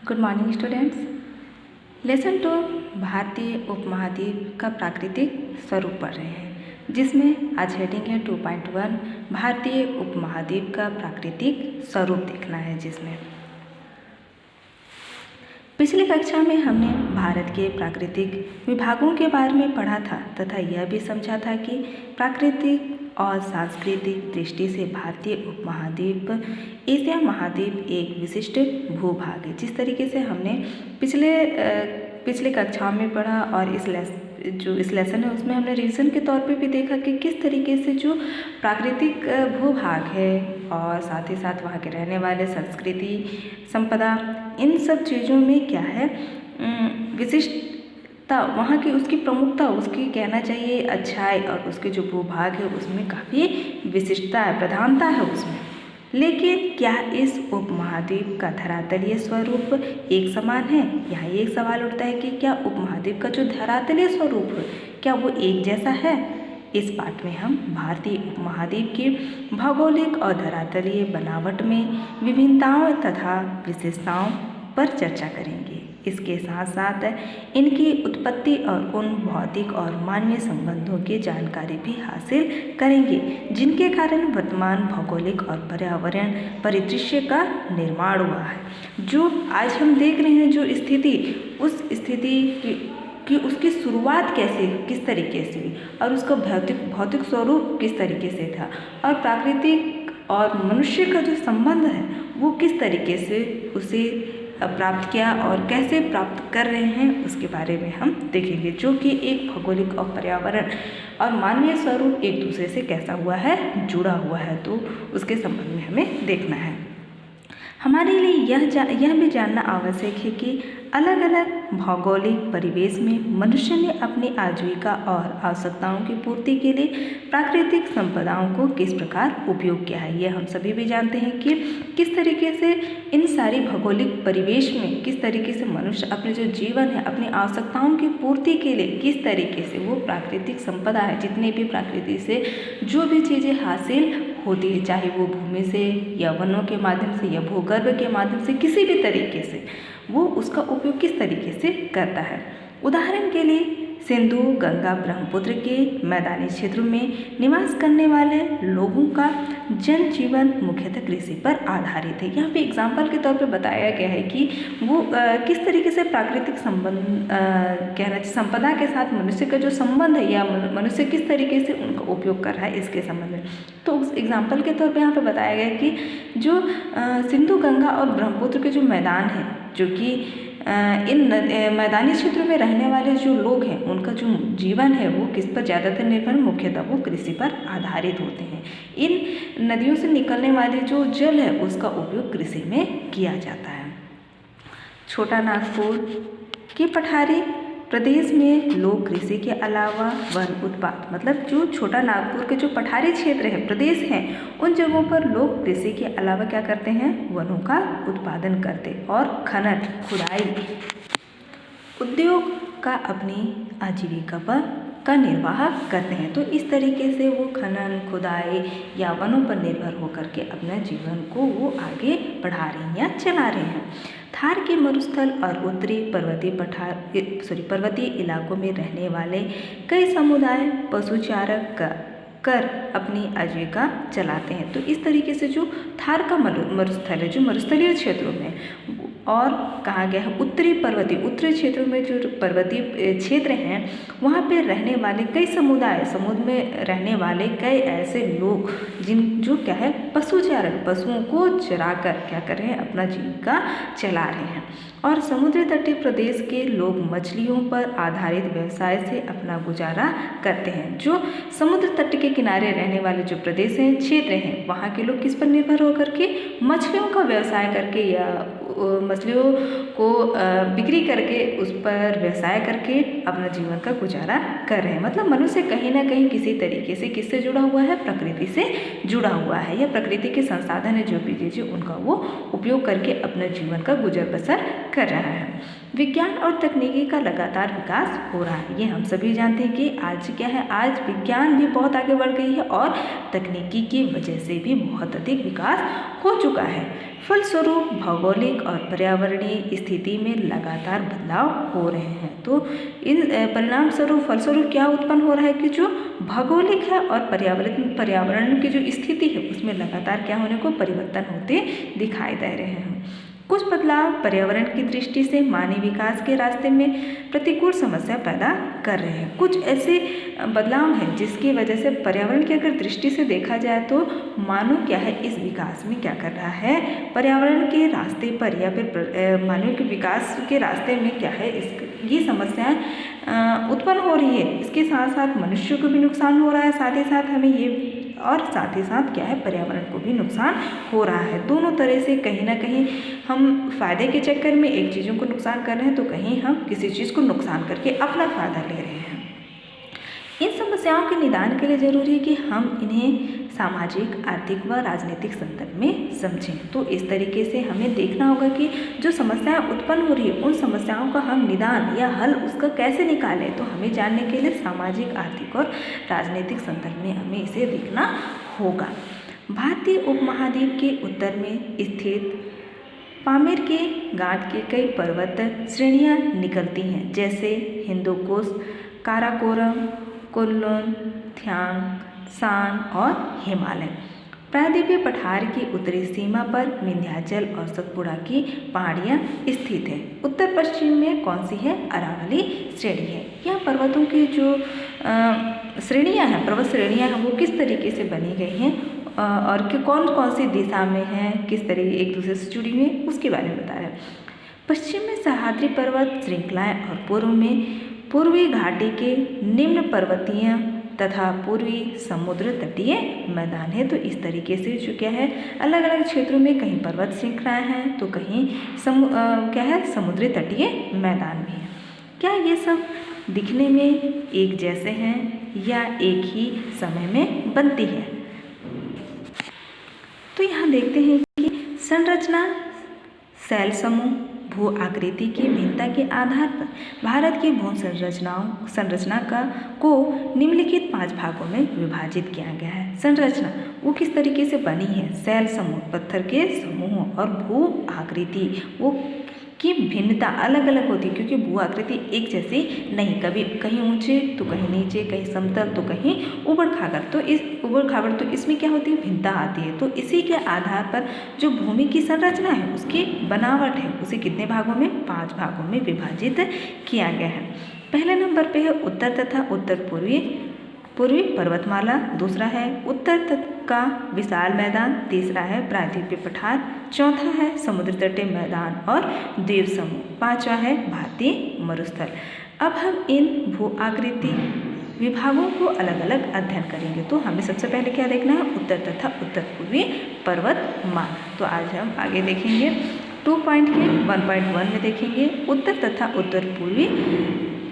Good morning students. Lesson 2 भारतीय उपमहाद्वीप का प्राकृतिक स्वरूप पढ़ रहे हैं, जिसमें आज हेडिंग है 2.1 भारतीय उपमहाद्वीप का प्राकृतिक स्वरूप देखना है। जिसमें पिछली कक्षा में हमने भारत के प्राकृतिक विभागों के बारे में पढ़ा था तथा यह भी समझा था कि प्राकृतिक और सांस्कृतिक दृष्टि से भारतीय उपमहाद्वीप एशिया महाद्वीप एक विशिष्ट भूभाग है। जिस तरीके से हमने पिछले कक्षाओं में पढ़ा और इस लेसन है उसमें हमने रिवीजन के तौर पे भी देखा कि किस तरीके से जो प्राकृतिक भूभाग है और साथ ही साथ वहाँ के रहने वाले संस्कृति संपदा, इन सब चीज़ों में क्या है विशिष्टता, वहाँ की उसकी प्रमुखता, उसकी कहना चाहिए अच्छाई और उसके जो भूभाग है उसमें काफ़ी विशिष्टता है, प्रधानता है उसमें। लेकिन क्या इस उपमहाद्वीप का धरातलीय स्वरूप एक समान है? यहाँ एक सवाल उठता है कि क्या उपमहाद्वीप का जो धरातलीय स्वरूप है क्या वो एक जैसा है? इस पाठ में हम भारतीय उपमहाद्वीप की भौगोलिक और धरातलीय बनावट में विभिन्नताओं तथा विशेषताओं पर चर्चा करेंगे। इसके साथ साथ इनकी उत्पत्ति और उन भौतिक और मानवीय संबंधों की जानकारी भी हासिल करेंगे जिनके कारण वर्तमान भौगोलिक और पर्यावरण परिदृश्य का निर्माण हुआ है। जो आज हम देख रहे हैं जो स्थिति, उस स्थिति कि उसकी शुरुआत कैसे, किस तरीके से हुई और उसका भौतिक स्वरूप किस तरीके से था और प्राकृतिक और मनुष्य का जो संबंध है वो किस तरीके से उसे प्राप्त किया और कैसे प्राप्त कर रहे हैं उसके बारे में हम देखेंगे, जो कि एक भौगोलिक और पर्यावरण और मानवीय स्वरूप एक दूसरे से कैसा हुआ है, जुड़ा हुआ है। तो उसके संबंध में हमें देखना है। हमारे लिए यह भी जानना आवश्यक है कि अलग अलग भौगोलिक परिवेश में मनुष्य ने अपनी आजीविका और आवश्यकताओं की पूर्ति के लिए प्राकृतिक संपदाओं को किस प्रकार उपयोग किया है। ये हम सभी भी जानते हैं कि किस तरीके से इन सारी भौगोलिक परिवेश में किस तरीके से मनुष्य अपने जो जीवन है, अपनी आवश्यकताओं की पूर्ति के लिए किस तरीके से वो प्राकृतिक संपदा है, जितने भी प्रकृति से जो भी चीज़ें हासिल होती है, चाहे वो भूमि से या वनों के माध्यम से या भूगर्भ के माध्यम से, किसी भी तरीके से वो उसका उपयोग किस तरीके से करता है। उदाहरण के लिए सिंधु, गंगा, ब्रह्मपुत्र के मैदानी क्षेत्रों में निवास करने वाले लोगों का जनजीवन मुख्यतः कृषि पर आधारित है। यहाँ पे एग्जाम्पल के तौर पे बताया गया है कि वो किस तरीके से प्राकृतिक संपदा के साथ मनुष्य का जो संबंध है या मनुष्य किस तरीके से उनका उपयोग कर रहा है इसके संबंध में। तो उस एग्जाम्पल के तौर पे यहाँ पे बताया गया है कि जो सिंधु, गंगा और ब्रह्मपुत्र के जो मैदान हैं, जो कि इन मैदानी क्षेत्रों में रहने वाले जो लोग हैं उनका जो जीवन है वो किस पर ज़्यादातर निर्भर, मुख्यतः वो कृषि पर आधारित होते हैं। इन नदियों से निकलने वाले जो जल है उसका उपयोग कृषि में किया जाता है। छोटा नागपुर की पठारी प्रदेश में लोग कृषि के अलावा वन उत्पाद, मतलब जो छोटा नागपुर के जो पठारी क्षेत्र है, प्रदेश हैं, उन जगहों पर लोग कृषि के अलावा क्या करते हैं, वनों का उत्पादन करते और खनन, खुदाई, उद्योग का अपनी आजीविका का निर्वाह करते हैं। तो इस तरीके से वो खनन, खुदाई या वनों पर निर्भर होकर के अपने जीवन को वो आगे बढ़ा रहे हैं या चला रहे हैं। थार के मरुस्थल और उत्तरी पर्वतीय इलाकों में रहने वाले कई समुदाय पशुचारक कर अपनी आजीविका चलाते हैं। तो इस तरीके से जो थार का मरुस्थल है, जो मरुस्थलीय क्षेत्रों में, और कहा गया है उत्तरी क्षेत्रों में जो पर्वतीय क्षेत्र हैं वहाँ पे रहने वाले कई समुदाय, समुद्र में रहने वाले कई ऐसे लोग जो क्या है, पशुचारण, पशुओं को चराकर क्या कर रहे हैं, अपना जीविका चला रहे हैं। और समुद्री तटीय प्रदेश के लोग मछलियों पर आधारित व्यवसाय से अपना गुजारा करते हैं। जो समुद्र तट के किनारे रहने वाले जो प्रदेश हैं, क्षेत्र हैं, वहाँ के लोग किस पर निर्भर होकर के मछलियों का व्यवसाय करके या मछलियों को बिक्री करके उस पर व्यवसाय करके अपना जीवन का गुजारा कर रहे हैं। मतलब मनुष्य कहीं ना कहीं किसी तरीके से किससे जुड़ा हुआ है, प्रकृति से जुड़ा हुआ है, या प्रकृति के संसाधन है जो भी चीज़ें उनका वो उपयोग करके अपने जीवन का गुजर बसर कर रहा है। विज्ञान और तकनीकी का लगातार विकास हो रहा है। ये हम सभी जानते हैं कि आज क्या है, आज विज्ञान भी बहुत आगे बढ़ गई है और तकनीकी की वजह से भी बहुत अधिक विकास हो चुका है। फलस्वरूप भौगोलिक और पर्यावरणीय स्थिति में लगातार बदलाव हो रहे हैं। तो इन परिणाम स्वरूप फलस्वरूप क्या उत्पन्न हो रहा है कि जो भौगोलिक है और पर्यावरण की जो स्थिति है उसमें लगातार क्या होने को परिवर्तन होते दिखाई दे रहे हैं। कुछ बदलाव पर्यावरण की दृष्टि से मानवीय विकास के रास्ते में प्रतिकूल समस्या पैदा कर रहे हैं। कुछ ऐसे बदलाव हैं जिसकी वजह से पर्यावरण की अगर दृष्टि से देखा जाए तो मानव क्या है इस विकास में क्या कर रहा है, पर्यावरण के रास्ते पर या फिर मानव के विकास के रास्ते में क्या है ये समस्याएं उत्पन्न हो रही है। इसके साथ साथ मनुष्य को भी नुकसान हो रहा है, साथ ही साथ हमें ये और साथ ही साथ क्या है पर्यावरण को भी नुकसान हो रहा है। दोनों तरह से कहीं ना कहीं हम फायदे के चक्कर में एक चीज़ों को नुकसान कर रहे हैं तो कहीं हम किसी चीज़ को नुकसान करके अपना फायदा ले रहे हैं। इन समस्याओं के निदान के लिए जरूरी है कि हम इन्हें सामाजिक, आर्थिक व राजनीतिक संदर्भ में समझें। तो इस तरीके से हमें देखना होगा कि जो समस्याएं उत्पन्न हो रही है उन समस्याओं का हम निदान या हल उसका कैसे निकालें। तो हमें जानने के लिए सामाजिक, आर्थिक और राजनीतिक संदर्भ में हमें इसे देखना होगा। भारतीय उपमहाद्वीप के उत्तर में स्थित पामीर के गांठ के कई पर्वत श्रेणियां निकलती हैं, जैसे हिंदुकुश, काराकोरम, कुनलुन, थ्यांग, शान और हिमालय। प्रायद्वीपीय पठार की उत्तरी सीमा पर विंध्याचल और सतपुड़ा की पहाड़ियाँ स्थित हैं। उत्तर पश्चिम में कौन सी है, अरावली श्रेणी है। यह पर्वतों की जो श्रेणियाँ हैं, पर्वत श्रेणियाँ हैं वो किस तरीके से बनी गई हैं और कि कौन कौन सी दिशा में हैं, किस तरीके एक दूसरे से जुड़ी हुई हैं उसके बारे में बता रहे हैं। पश्चिम में सह्याद्री पर्वत श्रृंखलाएँ और पूर्व में पूर्वी घाटी के निम्न पर्वतीय तथा पूर्वी समुद्र तटीय मैदान है। तो इस तरीके से जो क्या है अलग अलग क्षेत्रों में कहीं पर्वत श्रृंखलाएँ हैं तो कहीं क्या है समुद्री तटीय मैदान भी है। क्या ये सब दिखने में एक जैसे हैं या एक ही समय में बनती है? तो यहाँ देखते हैं कि संरचना, शैल समूह, भू आकृति की भिन्नता के आधार पर भारत की भू संरचना को निम्नलिखित 5 भागों में विभाजित किया गया है। संरचना वो किस तरीके से बनी है, शैल समूह पत्थर के समूह और भू आकृति वो की भिन्नता अलग अलग होती है क्योंकि भू आकृति एक जैसी नहीं, कभी कहीं ऊंचे तो कहीं नीचे, कहीं समतल तो कहीं ऊबड़ खाबड़ तो इसमें क्या होती है भिन्नता आती है। तो इसी के आधार पर जो भूमि की संरचना है उसकी बनावट है उसे कितने भागों में 5 भागों में विभाजित किया गया है। पहले नंबर पे है उत्तर तथा उत्तर पूर्वी पर्वतमाला, दूसरा है उत्तर का विशाल मैदान, तीसरा है प्रायद्वीपीय पठार, चौथा है समुद्र तटीय मैदान और द्वीप समूह, पांचवा है भारतीय मरुस्थल। अब हम इन भू आकृति विभागों को अलग अलग अध्ययन करेंगे। तो हमें सबसे पहले क्या देखना है, उत्तर तथा उत्तर पूर्वी पर्वतमाला। तो आज हम आगे देखेंगे 1.1 में देखेंगे उत्तर तथा उत्तर पूर्वी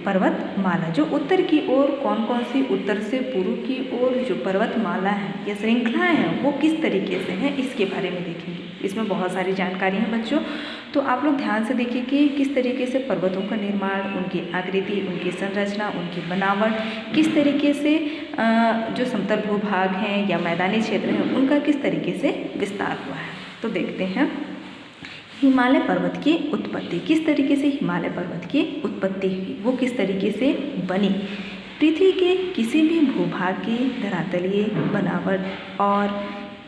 पर्वतमाला। जो उत्तर की ओर कौन कौन सी उत्तर से पूर्व की ओर जो पर्वतमाला है या श्रृंखलाएँ हैं वो किस तरीके से हैं इसके बारे में देखेंगे। इसमें बहुत सारी जानकारी है बच्चों, तो आप लोग ध्यान से देखिए कि किस तरीके से पर्वतों का निर्माण, उनकी आकृति, उनकी संरचना, उनकी बनावट, किस तरीके से जो समतल भूभाग हैं या मैदानी क्षेत्र हैं उनका किस तरीके से विस्तार हुआ है। तो देखते हैं हिमालय पर्वत की उत्पत्ति, किस तरीके से हिमालय पर्वत की उत्पत्ति हुई, वो किस तरीके से बनी। पृथ्वी के किसी भी भूभाग की धरातलीय बनावट और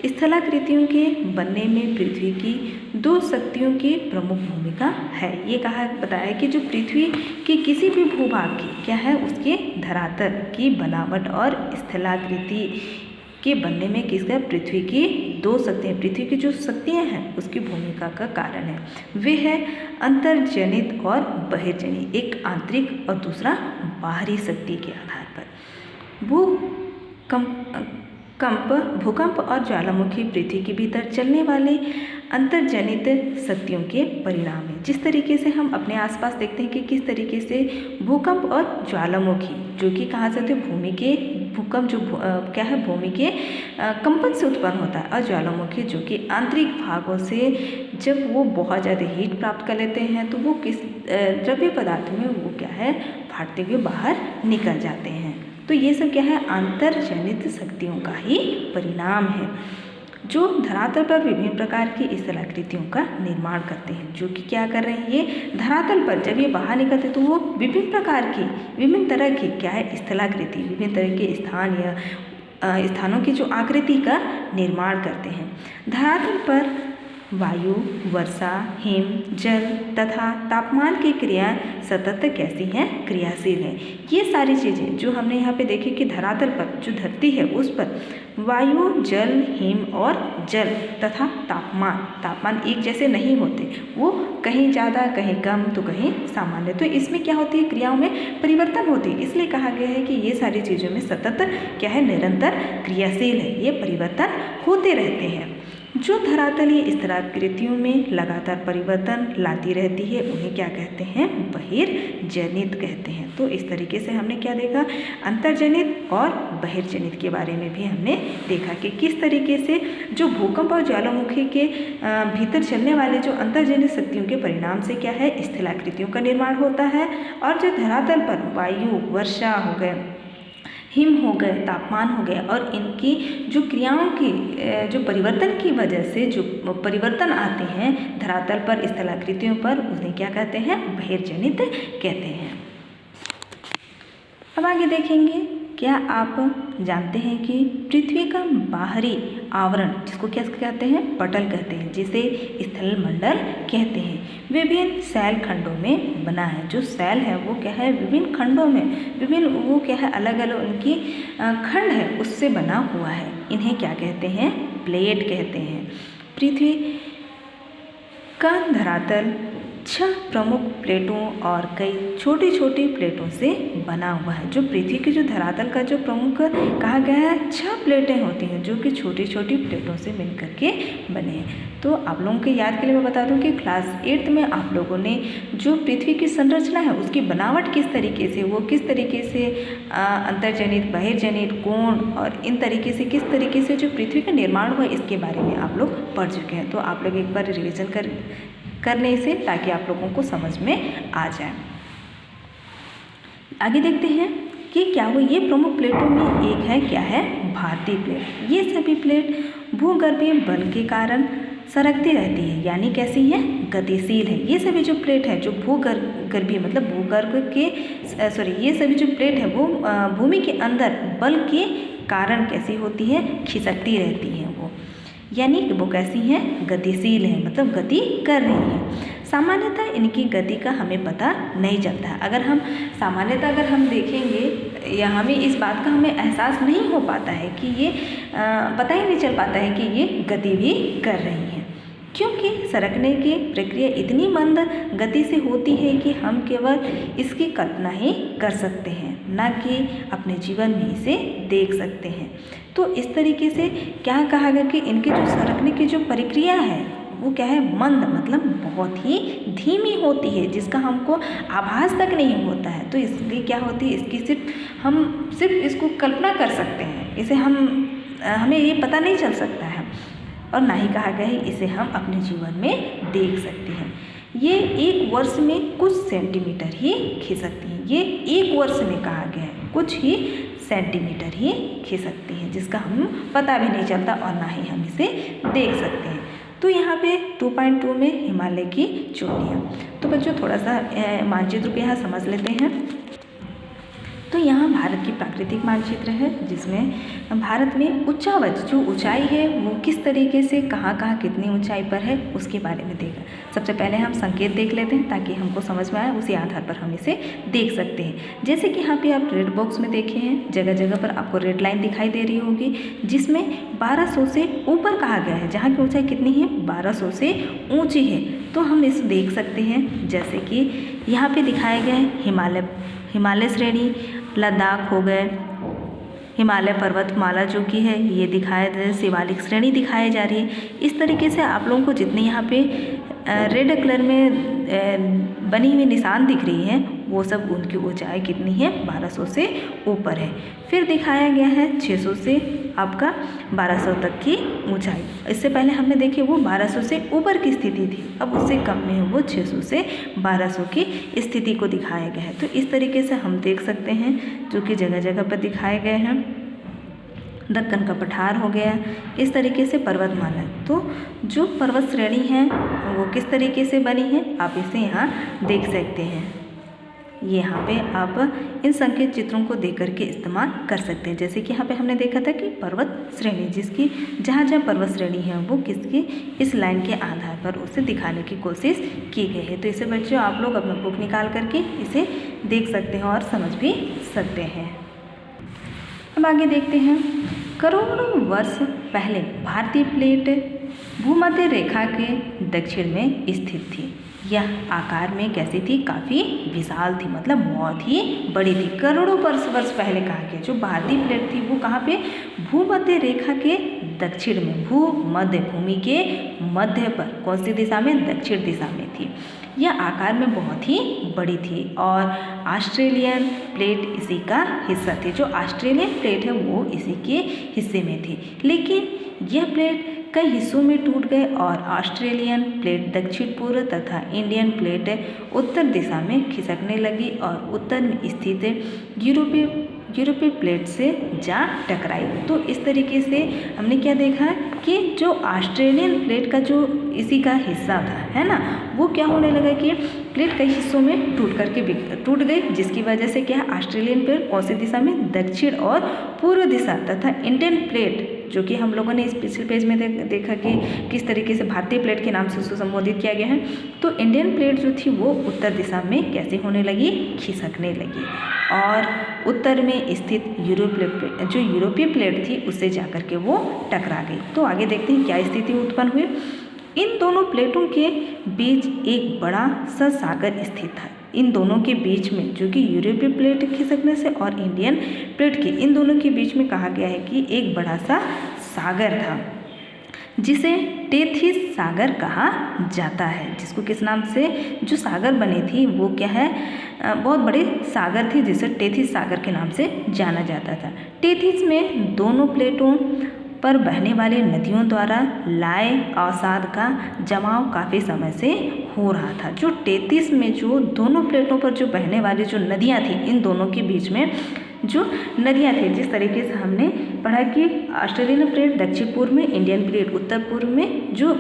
स्थलाकृतियों के बनने में पृथ्वी की 2 शक्तियों की प्रमुख भूमिका है। ये कहा बताया कि जो पृथ्वी के किसी भी भूभाग की क्या है उसके धरातल की बनावट और स्थलाकृति के बनने में किसका पृथ्वी की 2 शक्तियाँ, पृथ्वी की जो शक्तियाँ हैं उसकी भूमिका का कारण है। वे है अंतर्जनित और बहिर्जनित, एक आंतरिक और दूसरा बाहरी शक्ति के आधार पर। भूकंप और ज्वालामुखी पृथ्वी के भीतर चलने वाले अंतर्जनित शक्तियों के परिणाम है। जिस तरीके से हम अपने आसपास देखते हैं कि किस तरीके से भूकंप और ज्वालामुखी जो कि कहाँ से होते हैं, भूमि के भूकंप जो क्या है भूमि के कंपन से उत्पन्न होता है, और ज्वालामुखी जो कि आंतरिक भागों से जब वो बहुत ज़्यादा हीट प्राप्त कर लेते हैं तो वो किस द्रव्य पदार्थ में वो क्या है फाटते हुए बाहर निकल जाते हैं। तो ये सब क्या है अंतर्जनित शक्तियों का ही परिणाम है। जो धरातल पर विभिन्न प्रकार की स्थलाकृतियों का निर्माण करते हैं। जो कि क्या कर रहे हैं, ये धरातल पर जब ये बाहर निकलते तो वो विभिन्न प्रकार की, विभिन्न तरह की क्या है, स्थलाकृति, विभिन्न तरह के स्थान या स्थानों की जो आकृति का निर्माण करते हैं। धरातल पर वायु, वर्षा, हिम, जल तथा तापमान की क्रिया सतत कैसी हैं, क्रियाशील है। ये सारी चीज़ें जो हमने यहाँ पे देखी कि धरातल पर जो धरती है उस पर वायु, जल, हिम और जल तथा तापमान एक जैसे नहीं होते, वो कहीं ज़्यादा कहीं कम तो कहीं सामान्य। तो इसमें क्या होती है, क्रियाओं में परिवर्तन होती है। इसलिए कहा गया है कि ये सारी चीज़ों में सतत क्या है, निरंतर क्रियाशील है, ये परिवर्तन होते रहते हैं। जो धरातलीय स्थलाकृतियों में लगातार परिवर्तन लाती रहती है उन्हें क्या कहते हैं, बहिर्जनित कहते हैं। तो इस तरीके से हमने क्या देखा, अंतर्जनित और बहिर्जनित के बारे में भी हमने देखा कि किस तरीके से जो भूकंप और ज्वालामुखी के भीतर चलने वाले जो अंतर्जनित शक्तियों के परिणाम से क्या है, स्थलाकृतियों का निर्माण होता है। और जो धरातल पर वायु, वर्षा हो गए, हिम हो गए, तापमान हो गए और इनकी जो क्रियाओं की जो परिवर्तन की वजह से जो परिवर्तन आते हैं धरातल पर स्थलाकृतियों पर, उन्हें क्या कहते हैं, बहिर्जनित कहते हैं। अब आगे देखेंगे, क्या आप जानते हैं कि पृथ्वी का बाहरी आवरण, जिसको क्या कहते हैं, पटल कहते हैं, जिसे स्थल मंडल कहते हैं, विभिन्न शैल खंडों में बना है। जो शैल है वो क्या है, विभिन्न खंडों में, विभिन्न वो क्या है, अलग अलग उनकी खंड है उससे बना हुआ है। इन्हें क्या कहते हैं, प्लेट कहते हैं। पृथ्वी का धरातल 6 प्रमुख प्लेटों और कई छोटी छोटी प्लेटों से बना हुआ है। जो पृथ्वी के जो धरातल का जो प्रमुख कहा गया है, 6 प्लेटें होती हैं जो कि छोटी छोटी प्लेटों से मिलकर के बने हैं। तो आप लोगों के याद के लिए मैं बता दूं कि क्लास 8th में आप लोगों ने जो पृथ्वी की संरचना है उसकी बनावट किस तरीके से, वो किस तरीके से अंतर्जनित, बहिर्जनित, कोण और इन तरीके से किस तरीके से जो पृथ्वी का निर्माण हुआ इसके बारे में आप लोग पढ़ चुके हैं। तो आप लोग एक बार रिविज़न करने से, ताकि आप लोगों को समझ में आ जाए। आगे देखते हैं कि क्या वो ये प्रमुख प्लेटों में एक है, क्या है, भारतीय प्लेट। ये सभी प्लेट भूगर्भीय बल के कारण सरकती रहती है, यानी कैसी है, गतिशील है। ये सभी जो प्लेट है जो भूगर्भीय मतलब भूगर्भ के ये सभी जो प्लेट है वो भूमि के अंदर बल के कारण कैसी होती है, खिसकती रहती है वो, यानी कि वो कैसी हैं, गतिशील है, मतलब गति कर रही है। सामान्यतः इनकी गति का हमें पता नहीं चलता है। अगर हम देखेंगे या हमें इस बात का हमें एहसास नहीं हो पाता है कि ये पता ही नहीं चल पाता है कि ये गति भी कर रही हैं, क्योंकि सरकने की प्रक्रिया इतनी मंद गति से होती है कि हम केवल इसकी कल्पना ही कर सकते हैं, न कि अपने जीवन में इसे देख सकते हैं। तो इस तरीके से क्या कहा गया कि इनकी जो सरकने की जो प्रक्रिया है वो क्या है, मंद मतलब बहुत ही धीमी होती है, जिसका हमको आभास तक नहीं होता है। तो इसलिए क्या होती है, इसकी हम सिर्फ इसको कल्पना कर सकते हैं, इसे हमें ये पता नहीं चल सकता है, और ना ही कहा गया है इसे हम अपने जीवन में देख सकते हैं। ये एक वर्ष में कुछ सेंटीमीटर ही खिसकती हैं। ये एक वर्ष में कहा गया है कुछ ही सेंटीमीटर ही खिसकती हैं, जिसका हम पता भी नहीं चलता और ना ही हम इसे देख सकते हैं। तो यहाँ पे 2.2 में हिमालय की चोटियाँ। तो बच्चों थोड़ा सा मानचित्र को यहाँ समझ लेते हैं। तो यहाँ भारत की प्राकृतिक मानचित्र है, जिसमें भारत में उच्चावच जो ऊंचाई है वो किस तरीके से कहाँ कहाँ कितनी ऊंचाई पर है उसके बारे में देखा। सबसे पहले हम संकेत देख लेते हैं ताकि हमको समझ में आए, उसी आधार पर हम इसे देख सकते हैं। जैसे कि यहाँ पे आप रेड बॉक्स में देखे हैं, जगह जगह पर आपको रेड लाइन दिखाई दे रही होगी, जिसमें 1200 से ऊपर कहा गया है, जहाँ की ऊँचाई कितनी है, 1200 से ऊँची है। तो हम इसे देख सकते हैं, जैसे कि यहाँ पे दिखाया गया है हिमालय श्रेणी, लद्दाख हो गए, हिमालय पर्वतमाला जो कि है ये दिखाया जा रहा है, शिवालिक श्रेणी दिखाई जा रही है। इस तरीके से आप लोगों को जितनी यहाँ पे रेड कलर में बनी हुई निशान दिख रही है वो सब उनकी ऊंचाई कितनी है, 1200 से ऊपर है। फिर दिखाया गया है 600 से आपका 1200 तक की ऊंचाई। इससे पहले हमने देखे वो 1200 से ऊपर की स्थिति थी, अब उससे कम में है वो 600 से 1200 की स्थिति को दिखाया गया है। तो इस तरीके से हम देख सकते हैं जो कि जगह जगह पर दिखाए गए हैं। दक्कन का पठार हो गया, इस तरीके से पर्वतमाला। तो जो पर्वत श्रेणी है वो किस तरीके से बनी है आप इसे यहाँ देख सकते हैं। ये यहाँ पे आप इन संकेत चित्रों को देख करके इस्तेमाल कर सकते हैं। जैसे कि यहाँ पे हमने देखा था कि पर्वत श्रेणी, जिसकी जहाँ जहाँ पर्वत श्रेणी है वो किसकी इस लाइन के आधार पर उसे दिखाने की कोशिश की गई है। तो इसे बच्चों आप लोग अपना बुक निकाल करके इसे देख सकते हैं और समझ भी सकते हैं। अब आगे देखते हैं। करोड़ों वर्ष पहले भारतीय प्लेट भूमध्य रेखा के दक्षिण में स्थित थी। यह आकार में कैसी थी, काफ़ी विशाल थी, मतलब बहुत ही बड़ी थी। करोड़ों वर्ष पहले कहा गया जो भारतीय प्लेट थी वो कहाँ पे, भूमध्य रेखा के दक्षिण में, भूमध्य भूमि के मध्य पर कौन सी दिशा में, दक्षिण दिशा में थी। यह आकार में बहुत ही बड़ी थी और ऑस्ट्रेलियन प्लेट इसी का हिस्सा थी। जो ऑस्ट्रेलियन प्लेट है वो इसी के हिस्से में थी, लेकिन यह प्लेट कई हिस्सों में टूट गए और ऑस्ट्रेलियन प्लेट दक्षिण पूर्व तथा इंडियन प्लेट उत्तर दिशा में खिसकने लगी और उत्तर में स्थित यूरोपीय प्लेट से जा टकराई। तो इस तरीके से हमने क्या देखा कि जो ऑस्ट्रेलियन प्लेट का जो इसी का हिस्सा था, है ना, वो क्या होने लगा कि प्लेट कई हिस्सों में टूट गई, जिसकी वजह से क्या है, ऑस्ट्रेलियन प्लेट कौन सी दिशा में, दक्षिण और पूर्व दिशा तथा इंडियन प्लेट, जो कि हम लोगों ने इस पिछले पेज में देखा कि किस तरीके से भारतीय प्लेट के नाम से उसको संबोधित किया गया है। तो इंडियन प्लेट जो थी वो उत्तर दिशा में कैसे होने लगी, खिसकने लगी और उत्तर में स्थित यूरोपीय प्लेट थी उससे जाकर के वो टकरा गई। तो आगे देखते हैं क्या स्थिति उत्पन्न हुई। इन दोनों प्लेटों के बीच एक बड़ा सा सागर स्थित था। इन दोनों के बीच में, जो कि यूरोपीय प्लेट खिसकने से और इंडियन प्लेट के, इन दोनों के बीच में कहा गया है कि एक बड़ा सा सागर था जिसे टेथिस सागर कहा जाता है। जिसको किस नाम से जो सागर बनी थी वो क्या है, बहुत बड़े सागर थी जिसे टेथिस सागर के नाम से जाना जाता था। टेथिस में दोनों प्लेटों पर बहने वाली नदियों द्वारा लाए अवसाद का जमाव काफ़ी समय से हो रहा था। जो टेथिस में जो दोनों प्लेटों पर जो बहने वाली जो नदियाँ थी, इन दोनों के बीच में जो नदियाँ थी, जिस तरीके से हमने पढ़ा कि ऑस्ट्रेलियन प्लेट दक्षिण पूर्व में, इंडियन प्लेट उत्तर पूर्व में जो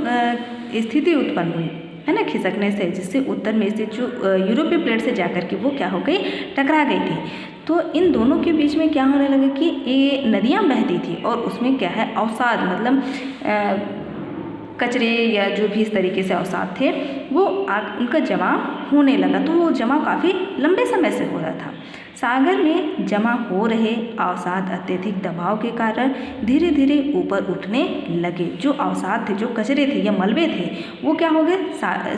स्थिति उत्पन्न हुई है ना खिसकने से, जिससे उत्तर में स्थित जो यूरोपीय प्लेट से जाकर के वो क्या हो गई, टकरा गई थी। तो इन दोनों के बीच में क्या होने लगा कि ये नदियाँ बहती थी और उसमें क्या है, अवसाद, मतलब कचरे या जो भी इस तरीके से अवसाद थे वो उनका जमाव होने लगा। तो वो जमाव काफ़ी लंबे समय से हो रहा था। सागर में जमा हो रहे अवसाद अत्यधिक दबाव के कारण धीरे धीरे ऊपर उठने लगे। जो अवसाद थे, जो कचरे थे या मलबे थे, वो क्या हो गए,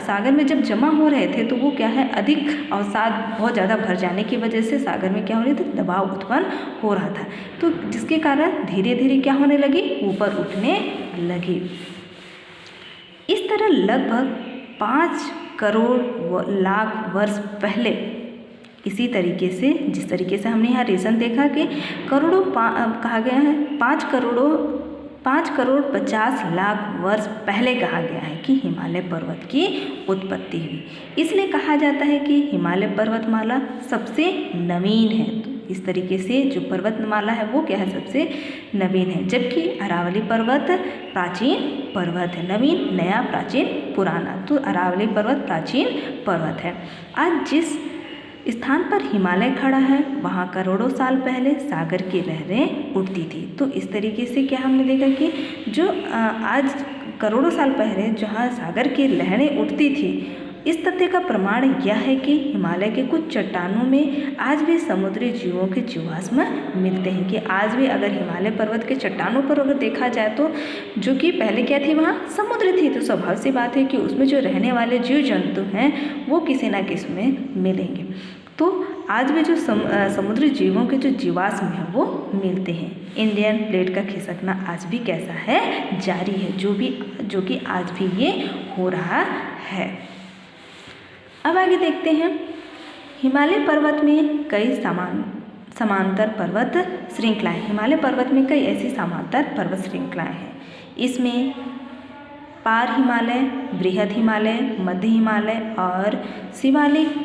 सागर में जब जमा हो रहे थे तो वो क्या है, अधिक अवसाद बहुत ज़्यादा भर जाने की वजह से सागर में क्या हो रही थी, दबाव उत्पन्न हो रहा था। तो जिसके कारण धीरे धीरे क्या होने लगी, ऊपर उठने लगी। इस तरह लगभग 5 करोड़ लाख वर्ष पहले इसी तरीके से, जिस तरीके से हमने यहाँ रीज़न देखा कि करोड़ों कहा गया है, 5 करोड़ 50 लाख वर्ष पहले कहा गया है कि हिमालय पर्वत की उत्पत्ति हुई। इसलिए कहा जाता है कि हिमालय पर्वतमाला सबसे नवीन है। तो इस तरीके से जो पर्वतमाला है वो क्या है, सबसे नवीन है, जबकि अरावली पर्वत प्राचीन पर्वत है। नवीन, नया, प्राचीन, पुराना। तो अरावली पर्वत प्राचीन पर्वत है। आज जिस स्थान पर हिमालय खड़ा है वहाँ करोड़ों साल पहले सागर की लहरें उठती थी। तो इस तरीके से क्या हमने देखा कि जो आज करोड़ों साल पहले जहाँ सागर की लहरें उठती थी, इस तथ्य का प्रमाण यह है कि हिमालय के कुछ चट्टानों में आज भी समुद्री जीवों के जीवाश्म मिलते हैं। कि आज भी अगर हिमालय पर्वत के चट्टानों पर अगर देखा जाए तो जो कि पहले क्या थी, वहाँ समुद्र थी, तो स्वाभाविक सी बात है कि उसमें जो रहने वाले जीव जंतु हैं वो किसी न किसी में मिलेंगे। तो आज भी जो समुद्री जीवों के जो जीवाश्म हैं वो मिलते हैं। इंडियन प्लेट का खिसकना आज भी कैसा है, जारी है, जो कि आज भी ये हो रहा है। अब आगे देखते हैं। हिमालय पर्वत में कई समांतर पर्वत श्रृंखलाएं। हिमालय पर्वत में कई ऐसी समांतर पर्वत श्रृंखलाएं हैं। इसमें पार हिमालय, बृहद हिमालय, मध्य हिमालय और शिवालिक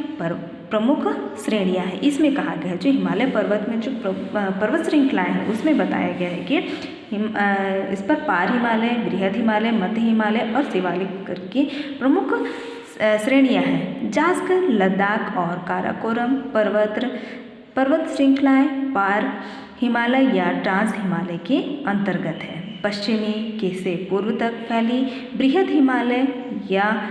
प्रमुख श्रेणियां हैं। इसमें कहा गया है जो हिमालय पर्वत में जो पर्वत श्रृंखलाएं हैं उसमें बताया गया है कि इस पर पार हिमालय, बृहद हिमालय, मध्य हिमालय और शिवालिक करके प्रमुख श्रेणियां हैं। जास्कर, लद्दाख और काराकोरम पर्वत श्रृंखलाएं पार हिमालय या ट्रांस हिमालय के अंतर्गत है। पश्चिमी से पूर्व तक फैली बृहद हिमालय या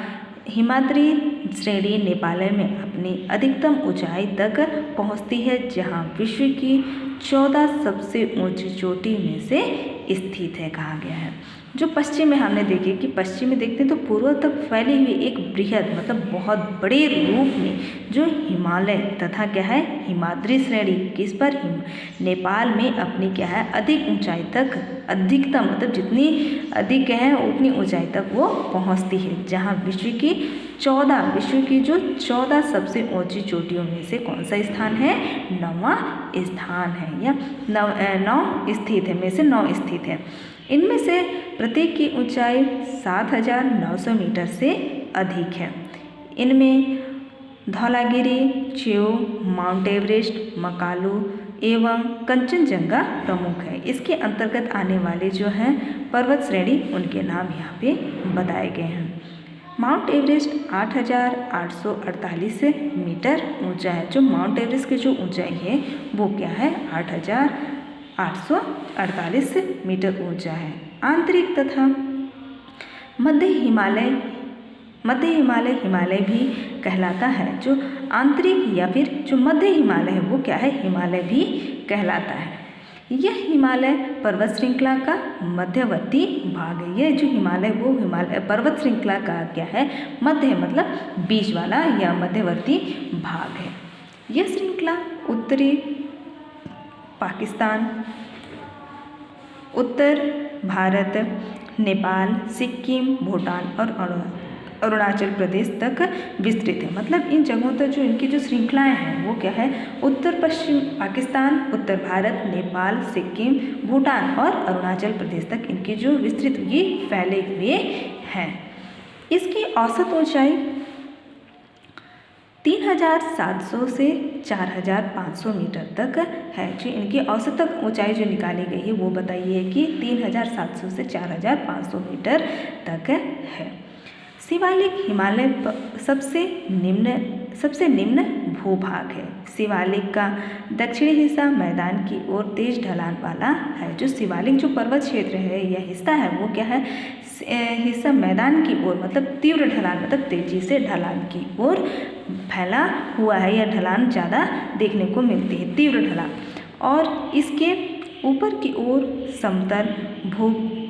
हिमाद्री श्रेणी नेपाल में अपनी अधिकतम ऊंचाई तक पहुंचती है, जहां विश्व की 14 सबसे ऊंची चोटी में से स्थित है कहा गया है। जो पश्चिम में हमने देखे कि पश्चिम में देखते हैं तो पूर्व तक फैली हुई एक बृहद मतलब बहुत बड़े रूप में जो हिमालय तथा क्या है हिमाद्री श्रेणी किस पर नेपाल में अपनी क्या है अधिक ऊंचाई तक अधिकतम मतलब जितनी अधिक है उतनी ऊंचाई तक वो पहुंचती है, जहां विश्व की जो 14 सबसे ऊंची चोटियों में से कौन सा स्थान है 9वां स्थान है या 9 स्थित है में से 9 स्थित है। इनमें से प्रत्येक की ऊंचाई 7,900 मीटर से अधिक है। इनमें Dhaulagiri, chew, mount Everest, Makalu एवं कंचनजंगा प्रमुख है। इसके अंतर्गत आने वाले जो हैं पर्वत श्रेणी उनके नाम यहाँ पे बताए गए हैं। माउंट एवरेस्ट 8,848 मीटर ऊंचा है। जो माउंट एवरेस्ट की जो ऊंचाई है वो क्या है 8,848 मीटर ऊंचा है। आंतरिक तथा मध्य हिमालय भी कहलाता है। जो आंतरिक या फिर जो मध्य हिमालय है वो क्या है हिमालय भी कहलाता है। यह हिमालय पर्वत श्रृंखला का मध्यवर्ती भाग है। यह जो हिमालय वो हिमालय पर्वत श्रृंखला का क्या है मध्य मतलब बीच वाला या मध्यवर्ती भाग है। यह श्रृंखला उत्तरी पाकिस्तान, उत्तर भारत, नेपाल, सिक्किम, भूटान और अरुणाचल प्रदेश तक विस्तृत है। मतलब इन जगहों तक जो इनकी जो श्रृंखलाएं हैं वो क्या है उत्तर पश्चिम पाकिस्तान, उत्तर भारत, नेपाल, सिक्किम, भूटान और अरुणाचल प्रदेश तक इनकी जो विस्तृत ये फैले हुए हैं। इसकी औसत ऊंचाई 3,700 से 4,500 मीटर तक है। जो इनकी औसत ऊंचाई जो निकाली गई है वो बताइए कि 3,700 से 4,500 मीटर तक है। शिवालिक हिमालय सबसे निम्न भूभाग है। शिवालिक का दक्षिणी हिस्सा मैदान की ओर तेज ढलान वाला है। जो शिवालिक जो पर्वत क्षेत्र है यह हिस्सा है वो क्या है हिस्सा मैदान की ओर मतलब तीव्र ढलान मतलब तेजी से ढलान की ओर फैला हुआ है या ढलान ज़्यादा देखने को मिलती है तीव्र ढलान। और इसके ऊपर की ओर समतल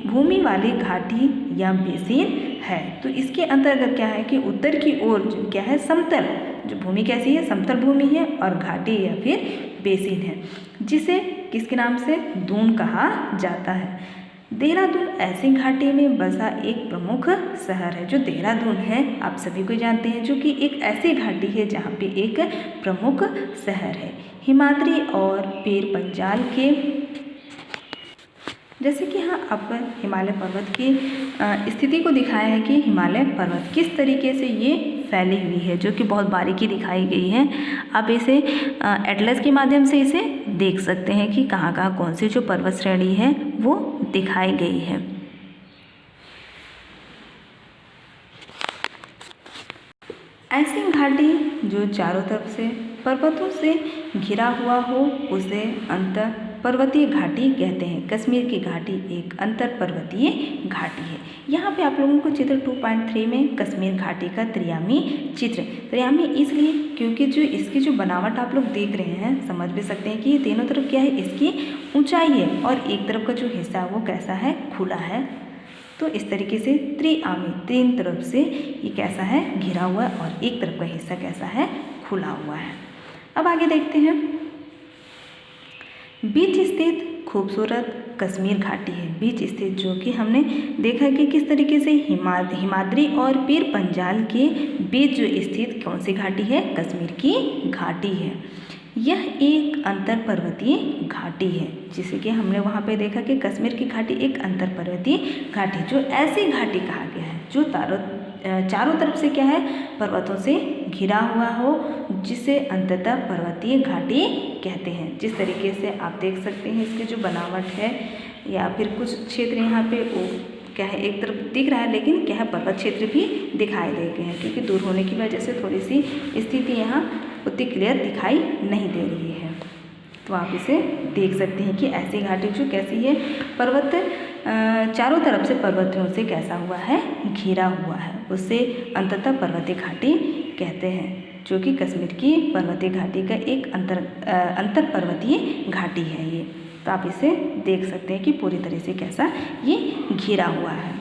भूमि वाली घाटी या बेसिन है। तो इसके अंतर्गत क्या है कि उत्तर की ओर जो क्या है समतल जो भूमि कैसी है समतल भूमि है और घाटी या फिर बेसिन है, जिसे किसके नाम से दून कहा जाता है। देहरादून ऐसी घाटी में बसा एक प्रमुख शहर है। जो देहरादून है आप सभी को जानते हैं जो कि एक ऐसी घाटी है जहाँ पे एक प्रमुख शहर है। हिमाद्री और पीर पंजाल के जैसे कि हाँ अब हिमालय पर्वत की स्थिति को दिखाया है कि हिमालय पर्वत किस तरीके से ये फैली हुई है जो कि बहुत बारीकी दिखाई गई है। आप इसे एटलस के माध्यम से इसे देख सकते हैं कि कहाँ कहाँ कौन सी जो पर्वत श्रेणी है वो दिखाई गई है। ऐसी घाटी जो चारों तरफ से पर्वतों से घिरा हुआ हो उसे अंतर पर्वतीय घाटी कहते हैं। कश्मीर की घाटी एक अंतर पर्वतीय घाटी है। यहाँ पे आप लोगों को चित्र 2.3 में कश्मीर घाटी का त्रियामी चित्र त्रियामी इसलिए क्योंकि जो इसकी जो बनावट आप लोग देख रहे हैं समझ भी सकते हैं कि ये तीनों तरफ क्या है इसकी ऊंचाई है और एक तरफ का जो हिस्सा वो कैसा है खुला है। तो इस तरीके से त्रियामी तीन तरफ से ये कैसा है घिरा हुआ है और एक तरफ का हिस्सा कैसा है खुला हुआ है। अब आगे देखते हैं। बीच स्थित खूबसूरत कश्मीर घाटी है। बीच स्थित जो कि हमने देखा है कि किस तरीके से हिमाद्री और पीर पंजाल के बीच जो स्थित कौन सी घाटी है कश्मीर की घाटी है। यह एक अंतर पर्वतीय घाटी है जिसे कि हमने वहाँ पे देखा कि कश्मीर की घाटी एक अंतर पर्वतीय घाटी जो ऐसी घाटी कहा गया है जो चारों तरफ से क्या है, पर्वतों से घिरा हुआ हो, जिसे अंततः पर्वतीय घाटी कहते हैं। जिस तरीके से आप देख सकते हैं इसकी जो बनावट है, या फिर कुछ क्षेत्र यहाँ पे वो क्या है, एक तरफ दिख रहा है लेकिन क्या है, पर्वत क्षेत्र भी दिखाई दे गए हैं, क्योंकि दूर होने की वजह से थोड़ी सी स्थिति यहाँ उतनी क्लियर दिखाई नहीं दे रही है। तो आप इसे देख सकते हैं कि ऐसी घाटी जो कैसी है, पर्वत चारों तरफ से पर्वतों से कैसा हुआ है, घिरा हुआ है, उससे अंततः पर्वतीय घाटी कहते हैं, जो कि कश्मीर की पर्वतीय घाटी का एक अंतर पर्वतीय घाटी है ये। तो आप इसे देख सकते हैं कि पूरी तरह से कैसा ये घिरा हुआ है।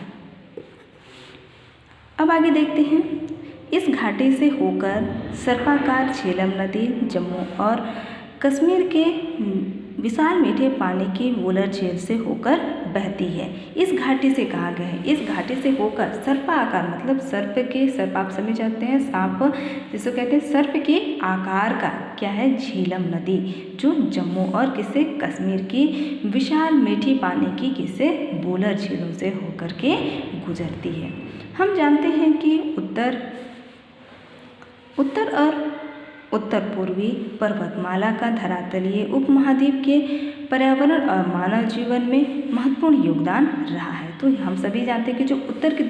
अब आगे देखते हैं, इस घाटी से होकर सर्पाकार झेलम नदी जम्मू और कश्मीर के विशाल मीठे पानी की वुलर झील से होकर बहती है। इस घाटी से कहा गया है, इस घाटी से होकर सर्प आकार, मतलब सर्प आप समझ जाते हैं, सांप जिसको कहते हैं, सर्प के आकार का क्या है, झीलम नदी, जो जम्मू और किससे, कश्मीर की विशाल मीठी पानी की किससे, वुलर झीलों से होकर के गुजरती है। हम जानते हैं कि उत्तर और उत्तर पूर्वी पर्वतमाला का धरातलीय उपमहाद्वीप के पर्यावरण और मानव जीवन में महत्वपूर्ण योगदान रहा है। तो हम सभी जानते हैं कि जो उत्तर की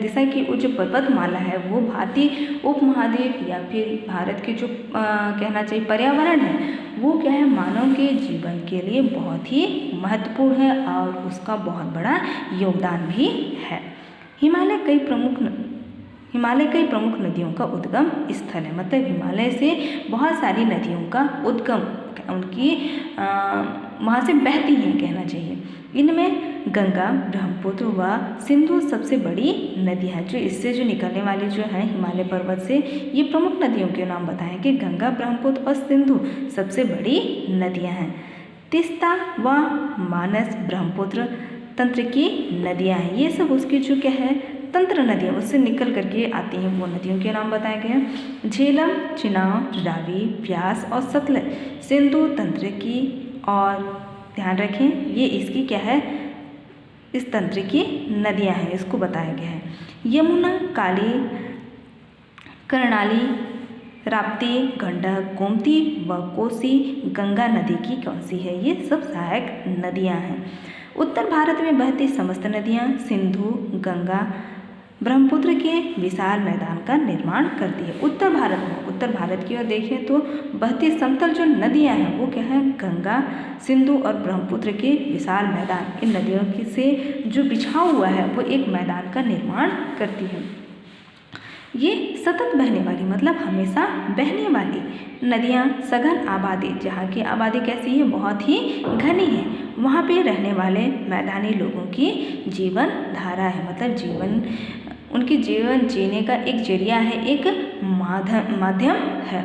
दिशा की जो पर्वतमाला है वो भारतीय उपमहाद्वीप या फिर भारत के जो कहना चाहिए पर्यावरण है, वो क्या है, मानव के जीवन के लिए बहुत ही महत्वपूर्ण है और उसका बहुत बड़ा योगदान भी है। हिमालय कई प्रमुख नदियों का उद्गम स्थल है, मतलब हिमालय से बहुत सारी नदियों का उद्गम उनकी वहाँ से बहती हैं कहना चाहिए। इनमें गंगा, ब्रह्मपुत्र व सिंधु सबसे बड़ी नदियाँ हैं। जो इससे जो निकलने वाली जो है हिमालय पर्वत से, ये प्रमुख नदियों के नाम बताएं कि गंगा, ब्रह्मपुत्र और सिंधु सबसे बड़ी नदियाँ हैं। तीस्ता व मानस ब्रह्मपुत्र तंत्र की नदियाँ हैं। ये सब उसकी जो क्या है, तंत्र नदियाँ उससे निकल करके आती हैं, वो नदियों के नाम बताए गए हैं। झेलम, चिनाब, रावी, व्यास और सतलज सिंधु तंत्र की, और ध्यान रखें ये इसकी क्या है, इस तंत्र की नदियाँ हैं, इसको बताया गया है। यमुना, काली, कर्णाली, राप्ती, गंडक, गोमती व कोसी गंगा नदी की कौन सी है, ये सब सहायक नदियाँ हैं। उत्तर भारत में बहती समस्त नदियाँ सिंधु, गंगा, ब्रह्मपुत्र के विशाल मैदान का निर्माण करती है। उत्तर भारत की ओर देखें तो बहती समतल जो नदियां हैं वो क्या है, गंगा, सिंधु और ब्रह्मपुत्र के विशाल मैदान, इन नदियों की से जो बिछाव हुआ है वो एक मैदान का निर्माण करती है। ये सतत बहने वाली, मतलब हमेशा बहने वाली नदियाँ सघन आबादी, जहाँ की आबादी कैसी है, बहुत ही घनी है, वहाँ पे रहने वाले मैदानी लोगों की जीवन धारा है, मतलब उनकी जीवन जीने का एक जरिया है, एक माध्यम है।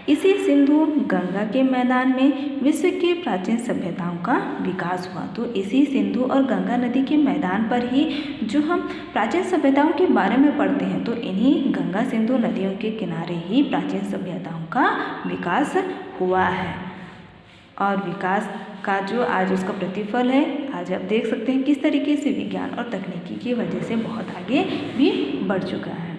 इसी सिंधु गंगा के मैदान में विश्व के प्राचीन सभ्यताओं का विकास हुआ। तो इसी सिंधु और गंगा नदी के मैदान पर ही जो हम प्राचीन सभ्यताओं के बारे में पढ़ते हैं, तो इन्हीं गंगा सिंधु नदियों के किनारे ही प्राचीन सभ्यताओं का विकास हुआ है, और विकास का जो आज उसका प्रतिफल है, आज आप देख सकते हैं किस तरीके से विज्ञान और तकनीकी की वजह से बहुत आगे भी बढ़ चुका है।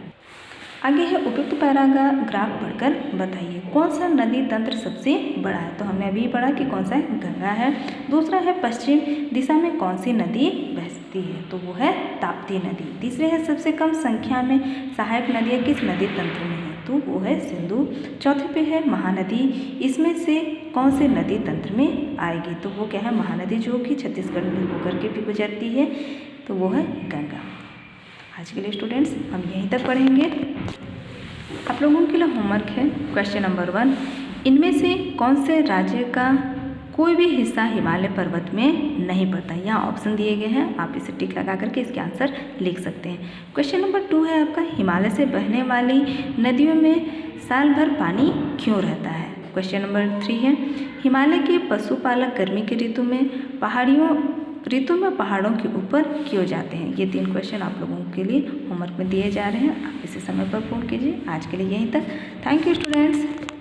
आगे है उपयुक्त पैराग्राफ पढ़कर बताइए कौन सा नदी तंत्र सबसे बड़ा है। तो हमने अभी पढ़ा कि कौन सा है, गंगा है। दूसरा है पश्चिम दिशा में कौन सी नदी बहती है, तो वो है ताप्ती नदी। तीसरे है सबसे कम संख्या में सहायक नदियाँ किस नदी तंत्र में है, तो वो है सिंधु। चौथे पे है महानदी, इसमें से कौन से नदी तंत्र में आएगी, तो वो क्या है, महानदी, जो कि छत्तीसगढ़ में होकर के भी गुजरती है, तो वो है गंगा। आज के लिए स्टूडेंट्स हम यहीं तक पढ़ेंगे। आप लोगों के लिए होमवर्क है क्वेश्चन नंबर 1, इनमें से कौन से राज्य का कोई भी हिस्सा हिमालय पर्वत में नहीं पड़ता। यहाँ ऑप्शन दिए गए हैं, आप इसे टिक लगा करके इसके आंसर लिख सकते हैं। क्वेश्चन नंबर 2 है आपका, हिमालय से बहने वाली नदियों में साल भर पानी क्यों रहता है। क्वेश्चन नंबर 3 है, हिमालय के पशुपालक गर्मी के ऋतु में पहाड़ों के ऊपर क्यों जाते हैं। ये 3 क्वेश्चन आप लोगों के लिए होमवर्क में दिए जा रहे हैं, आप इसे समय पर पूर्ण कीजिए। आज के लिए यहीं तक। Thank you students.